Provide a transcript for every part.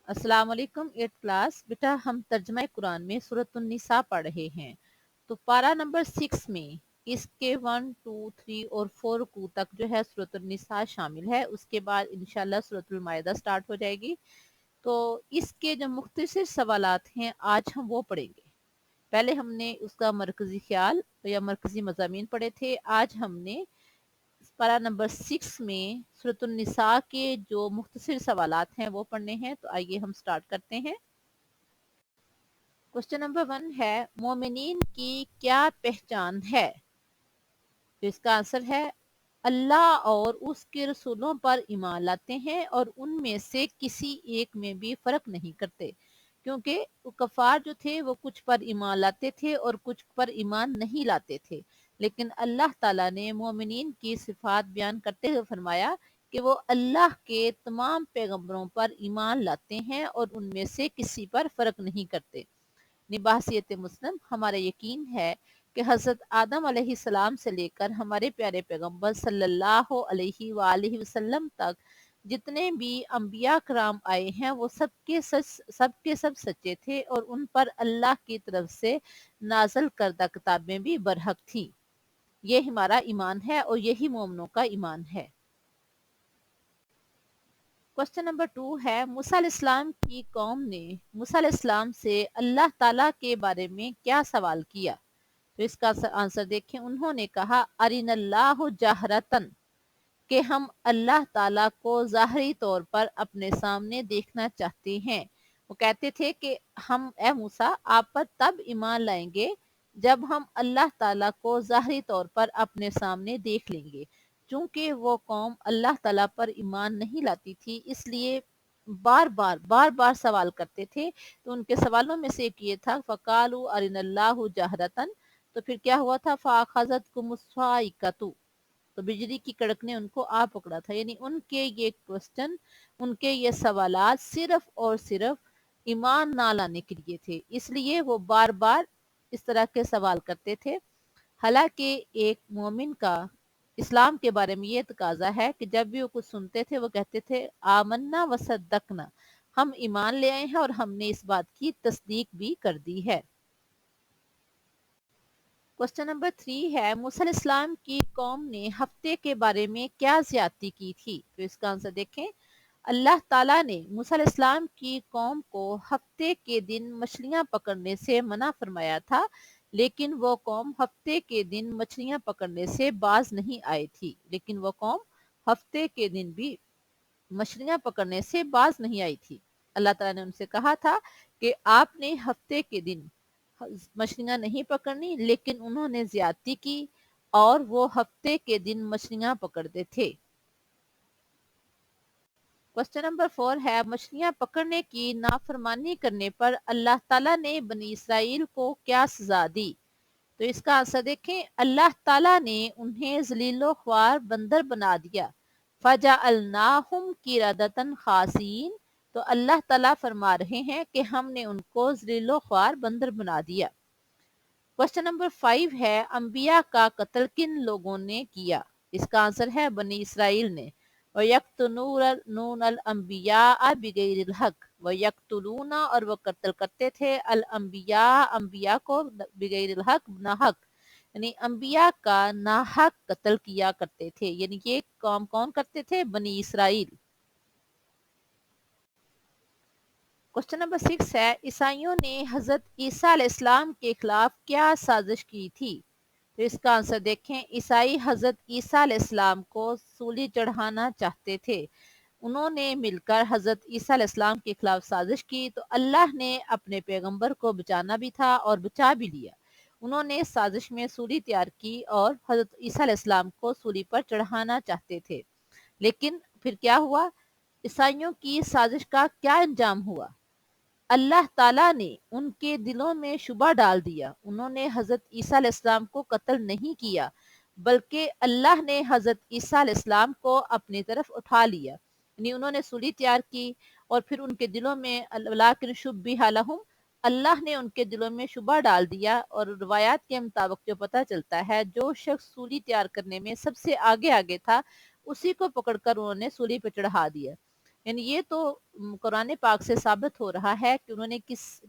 अस्सलाम वालेकुम 8th class. बेटा हम तर्जमा कुरान में सूरत निसा पढ़ रहे हैं। तो पारा नंबर 6 में इसके 1, 2, 3 और 4 रुकू तक जो है सूरत निसा शामिल है। उसके बाद इंशाल्लाह सूरत मायदा स्टार्ट हो जाएगी। तो इसके जो मुख्तसर सवालात हैं आज हम वो पढ़ेंगे। पहले हमने उसका मरकजी ख्याल या मरकजी मज़ामीन पढ़े थे। आज हमने पारा नंबर 6 में सूरत निसा के जो मुख्तसर सवालात हैं वो पढ़ने हैं। तो आइए हम स्टार्ट करते हैं। क्वेश्चन नंबर 1 है, मोमिनीन की क्या पहचान है? तो इसका आंसर है अल्लाह और उसके रसूलों पर ईमान लाते हैं और उनमें से किसी एक में भी फर्क नहीं करते, क्योंकि वो कफार जो थे वो कुछ पर ईमान लाते थे और कुछ पर ईमान नहीं लाते थे। लेकिन अल्लाह ताला ने मोमिनीन की सिफात बयान करते हुए फरमाया कि वो अल्लाह के तमाम पैगंबरों पर ईमान लाते हैं और उनमें से किसी पर फर्क नहीं करते। निबासियत मुस्लिम हमारा यकीन है कि हज़रत आदम अलैहिस्सलाम से लेकर हमारे प्यारे पैगंबर सल्लल्लाहु अलैहि वालैहि वसल्लम तक जितने भी अंबिया कराम आए हैं वो सबके सब सच्चे थे और उन पर अल्लाह की तरफ से नाजल करदा किताबें भी बरहक थी। ये हमारा ईमान है और यही मोमनों का ईमान है। क्वेश्चन नंबर 2 है, मूसा अलैहिस्सलाम की कौम ने मूसा अलैहिस्सलाम से अल्लाह ताला के बारे में क्या सवाल किया? तो इसका आंसर देखें। उन्होंने कहा अरिनल्लाहु जहरतन, कि हम अल्लाह ताला को ज़ाहरी तौर पर अपने सामने देखना चाहते हैं। वो कहते थे कि हम ए मूसा आप पर तब ईमान लाएंगे जब हम अल्लाह ताला को ज़ाहरी तौर पर अपने सामने देख लेंगे। चूंकि वो कौम अल्लाह ताला पर ईमान नहीं लाती थी, इसलिए बार बार सवाल करते थे। तो उनके सवालों में से एक ये था फ़कालू अरिनल्लाहु जहरतन। तो फिर क्या हुआ था, फ़ाखज़त कुमुस्साइकतु, तो बिजली की कड़क ने उनको आ पकड़ा था। यानी उनके ये क्वेश्चन, उनके ये सवालात सिर्फ और सिर्फ ईमान ना लाने के लिए थे, इसलिए वो बार बार इस तरह के सवाल करते थे। हालांकि एक मोमिन का इस्लाम के बारे में ये तकाजा है कि जब भी वो कुछ सुनते थे वो कहते थे आमन्ना वसद्दकना, हम ईमान ले आए हैं और हमने इस बात की तस्दीक भी कर दी है। क्वेश्चन नंबर 3 है, मूसा अलैहिस्सलाम की कौम ने हफ्ते के बारे में क्या ज्यादती की थी? तो इसका आंसर देखें। अल्लाह ताला ने मूसा अलैहिस्सलाम की कौम को हफ्ते के दिन मछलियां पकड़ने से मना फरमाया था, लेकिन वो कौम हफ्ते के दिन मछलियां पकड़ने से बाज नहीं आई थी। लेकिन वो कौम हफ्ते के दिन भी मछलियां पकड़ने से बाज नहीं आई थी। अल्लाह ताला ने उनसे कहा था कि आपने हफ्ते के दिन मछलियां नहीं पकड़नी, लेकिन उन्होंने ज्यादती की और वो हफ्ते के दिन मछलियां पकड़ते थे। क्वेश्चन नंबर 4 है, मछलियां पकड़ने की नाफरमानी करने पर अल्लाह ताला ने बनी इसराइल को क्या सजा दी? तो इसका आंसर देखें। अल्लाह ताला ने उन्हें जलीलो ख्वार बंदर बना दिया। फजाअलनाहुम कीरदतन खासीन, तो अल्लाह ताला फरमा रहे हैं कि हमने उनको जलीलो ख्वार बंदर बना दिया। क्वेश्चन नंबर 5 है, अंबिया का कत्ल किन लोगों ने किया? इसका आंसर है बनी इसराइल ने। वयक्तुलून अल अंबिया बिगैरिल हक, वयक्तुलूना, और वो कत्ल करते थे अल अंबिया, अंबिया को बिगैरिल हक, ना हक, यानी अंबिया का ना हक कत्ल किया करते थे। यानी ये काम कौन करते थे? बनी इसराइल। क्वेश्चन नंबर 6 है, ईसाइयों ने हजरत ईसा अलैहिस्सलाम के खिलाफ क्या साजिश की थी? तो इसका आंसर देखें। ईसाई हजरत ईसा अलैहिस्सलाम को सूली चढ़ाना चाहते थे। उन्होंने मिलकर हजरत ईसा अलैहिस्सलाम के खिलाफ साजिश की, तो अल्लाह ने अपने पैगंबर को बचाना भी था और बचा भी लिया। उन्होंने साजिश में सूली तैयार की और हजरत ईसा अलैहिस्सलाम को सूली पर चढ़ाना चाहते थे। लेकिन फिर क्या हुआ? ईसाइयों की साजिश का क्या अंजाम हुआ? अल्लाह ताला ने उनके दिलों में शुबा डाल दिया। उन्होंने हजरत ईसा अलैहिस्सलाम को कत्ल नहीं किया, बल्कि अल्लाह ने हजरत ईसा अलैहिस्सलाम को अपनी तरफ उठा लिया। यानी उन्होंने सूली तैयार की और फिर उनके दिलों में वलाकिन शुब्बिहा लहुम, अल्लाह ने उनके दिलों में शुबा डाल दिया। और रवायात के मुताबिक जो पता चलता है, जो शख्स सूली तैयार करने में सबसे आगे आगे था उसी को पकड़कर उन्होंने सूली पर चढ़ा दिया। یعنی یہ تو قرآن پاک سے ثابت ہو رہا ہے کہ انہوں نے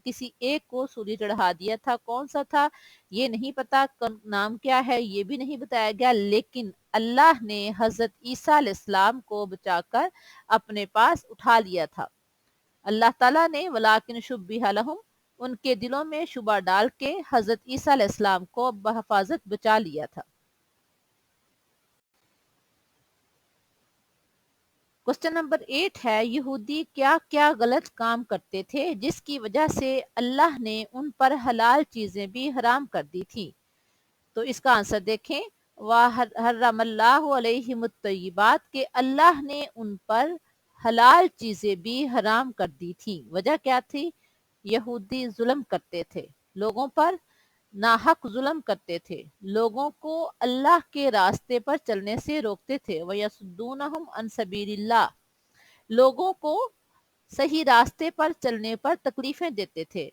کسی ایک کو سولی چڑھا دیا تھا. کون سا تھا یہ نہیں پتا, نام کیا ہے یہ بھی نہیں بتایا گیا, لیکن اللہ نے حضرت عیسیٰ علیہ السلام کو بچا کر اپنے پاس اٹھا لیا تھا. اللہ تعالیٰ نے وَلَٰكِنْ شُبِّهَ لَهُمْ, ان کے دلوں میں شبہ ڈال کے حضرت عیسیٰ علیہ السلام کو بحفاظت بچا لیا تھا. کوسچن نمبر 8 ہے, یہودی کیا کیا غلط کام کرتے تھے جس کی وجہ سے اللہ نے ان پر حلال چیزیں بھی حرام کر دی تھی؟ تو اس کا آنسر دیکھیں, وَحَرَّمَ اللَّهُ عَلَيْهِمُ الطَّيِّبَاتِ, کہ اللہ نے ان پر حلال چیزیں بھی حرام کر دی تھی. وجہ کیا تھی؟ یہودی ظلم کرتے تھے لوگوں پر, ناحق ظلم کرتے تھے, لوگوں کو اللہ کے راستے پر چلنے سے روکتے تھے. وَيَصُدُّونَهُمْ عَنْ سَبِيلِ اللَّهِ, لوگوں کو صحیح راستے پر چلنے پر تکلیفیں دیتے تھے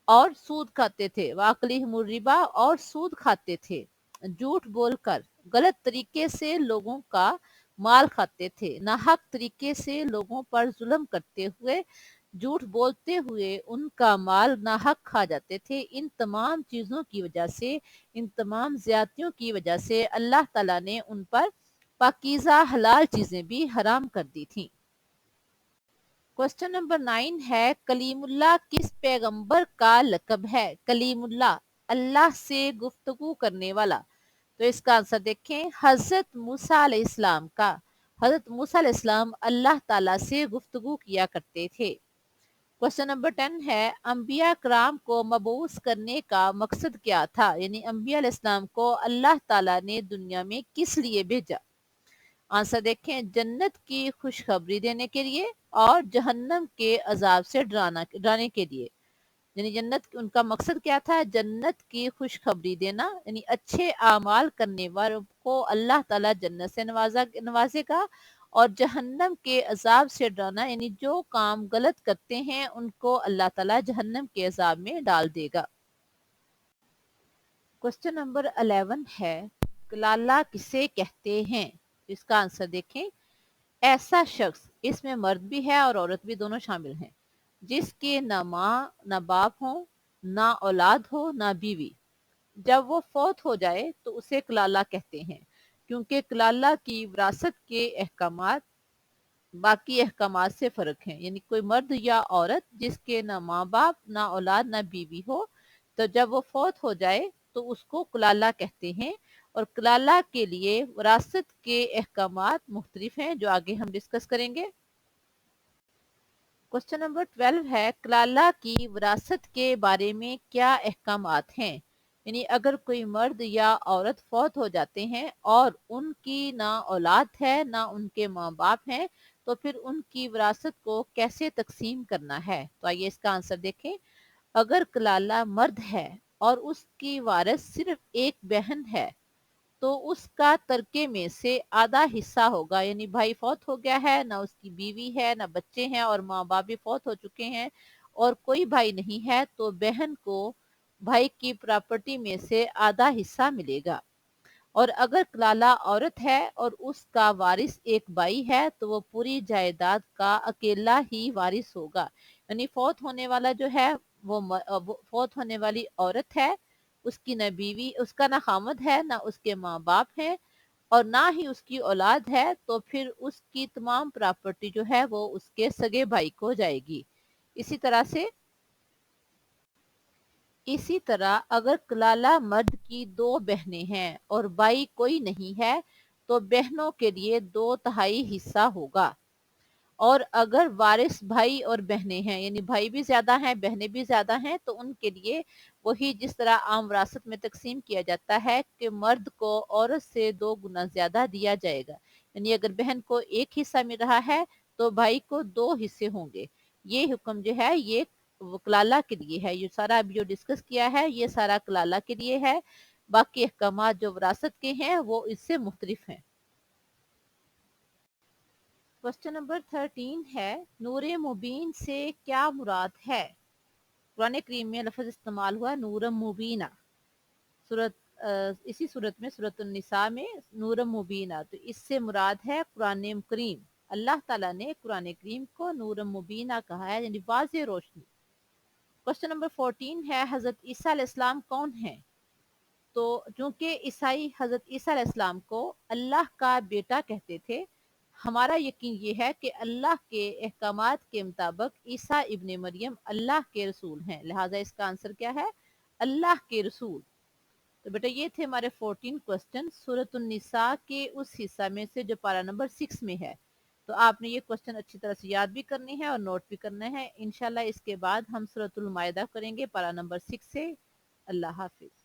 اور سود کھاتے تھے. وَأَكْلِهِمُ الرِّبَا, اور سود کھاتے تھے, جھوٹ بول کر غلط طریقے سے لوگوں کا مال کھاتے تھے, ناحق طریقے سے لوگوں پر ظلم کرتے ہوئے, جھوٹ بولتے ہوئے ان کا مال ناحق کھا جاتے تھے. ان تمام چیزوں کی وجہ سے, ان تمام زیادتیوں کی وجہ سے اللہ تعالیٰ نے ان پر پاکیزہ حلال چیزیں بھی حرام کر دی تھیں. کوسچن نمبر 9 ہے, کلیم اللہ کس پیغمبر کا لقب ہے؟ کلیم اللہ, اللہ سے گفتگو کرنے والا. تو اس کا آنسر دیکھیں, حضرت موسیٰ علیہ السلام کا. حضرت موسیٰ علیہ السلام اللہ تعالیٰ سے گفتگو کیا کرتے تھے. کوسچن نمبر 10 ہے, انبیاء کرام کو مبعوث کرنے کا مقصد کیا تھا؟ یعنی انبیاء علیہ السلام کو اللہ تعالیٰ نے دنیا میں کس لیے بھیجا؟ آنسر دیکھیں, جنت کی خوشخبری دینے کے لیے اور جہنم کے عذاب سے ڈرانے کے لیے. یعنی جنت, ان کا مقصد کیا تھا؟ جنت کی خوشخبری دینا, یعنی اچھے اعمال کرنے والوں کو اللہ تعالیٰ جنت سے نوازے گا, اور جہنم کے عذاب سے ڈرانا, یعنی جو کام غلط کرتے ہیں ان کو اللہ تعالیٰ جہنم کے عذاب میں ڈال دے گا. کوسچن نمبر 11 ہے, کلالہ کسے کہتے ہیں؟ اس کا آنسر دیکھیں, ایسا شخص, اس میں مرد بھی ہے اور عورت بھی دونوں شامل ہیں, جس کے نہ ماں نہ باپ ہوں, نہ اولاد ہو نہ بیوی. جب وہ فوت ہو جائے تو اسے کلالہ کہتے ہیں, کیونکہ کلالہ کی وراثت کے احکامات باقی احکامات سے فرق ہیں. یعنی کوئی مرد یا عورت جس کے نہ ماں باپ نہ اولاد نہ بیوی ہو, تو جب وہ فوت ہو جائے تو اس کو کلالہ کہتے ہیں, اور کلالہ کے لیے وراثت کے احکامات مختلف ہیں جو آگے ہم ڈسکس کریں گے. کوسچن نمبر 12 ہے, کلالہ کی وراثت کے بارے میں کیا احکامات ہیں؟ یعنی اگر کوئی مرد یا عورت فوت ہو جاتے ہیں اور ان کی نہ اولاد ہے نہ ان کے ماں باپ ہیں, تو پھر ان کی وراثت کو کیسے تقسیم کرنا ہے؟ تو آئیے اس کا آنسر دیکھیں. اگر کلالہ مرد ہے اور اس کی وارث صرف ایک بہن ہے, تو اس کا ترکے میں سے آدھا حصہ ہوگا. یعنی بھائی فوت ہو گیا ہے, نہ اس کی بیوی ہے نہ بچے ہیں, اور ماں باپ بھی فوت ہو چکے ہیں, اور کوئی بھائی نہیں ہے, تو بہن کو بھائی کی پراپرٹی میں سے آدھا حصہ ملے گا. اور اگر کلالہ عورت ہے اور اس کا وارث ایک بھائی ہے, تو وہ پوری جائیداد کا اکیلا ہی وارث ہوگا. یعنی فوت ہونے والا جو ہے وہ فوت ہونے والی عورت ہے, اس کی نہ بیوی, اس کا نہ خامد ہے نہ اس کے ماں باپ ہیں, اور نہ ہی اس کی اولاد ہے, تو پھر اس کی تمام پراپرٹی جو ہے وہ اس کے سگے بھائی کو جائے گی. اسی طرح اگر کلالہ مرد کی 2 بہنیں ہیں اور بھائی کوئی نہیں ہے, تو بہنوں کے لیے 2/3 حصہ ہوگا. اور اگر وارث بھائی اور بہنیں ہیں, یعنی بھائی بھی زیادہ ہیں بہنیں بھی زیادہ ہیں, تو ان کے لیے وہی جس طرح عام وراثت میں تقسیم کیا جاتا ہے کہ مرد کو عورت سے 2 گنا زیادہ دیا جائے گا. یعنی اگر بہن کو 1 حصہ مل رہا ہے تو بھائی کو 2 حصے ہوں گے. یہ حکم جو ہے یہ کلالہ کے لیے ہے. یہ سارا اب جو ڈسکس کیا ہے یہ سارا کلالہ کے لیے ہے, باقی احکامات جو وراثت کے ہیں وہ اس سے مختلف ہیں. کوسچن نمبر 13 ہے, نور مبین سے کیا مراد ہے؟ قرآن کریم میں لفظ استعمال ہوا نور مبینہ, اسی صورت میں سورۃ النساء میں نور مبینہ, تو اس سے مراد ہے قرآن کریم. अल्लाह ताला ने कुरान करीम को नूर मुबीना कहा है, यानी वाज़ेह रोशनी। क्वेश्चन नंबर 14 है, हजरत ईसा अलैहिस्सलाम कौन है? तो चूंकि ईसाई हजरत ईसा अलैहिस्सलाम को अल्लाह का बेटा कहते थे, हमारा यकीन ये है कि अल्लाह के अहकामात के मुताबिक ईसा इब्ने मरियम अल्लाह के रसूल हैं, लिहाजा इसका आंसर क्या है? अल्लाह के रसूल। तो बेटा ये थे हमारे 14 क्वेश्चन सूरत निसा के उस हिस्सा में से जो पारा नंबर 6 में है। तो आपने ये क्वेश्चन अच्छी तरह से याद भी करने हैं और नोट भी करना है। इंशाल्लाह इसके बाद हम सूरतुल माइदा करेंगे पारा नंबर 6 से। अल्लाह हाफिज।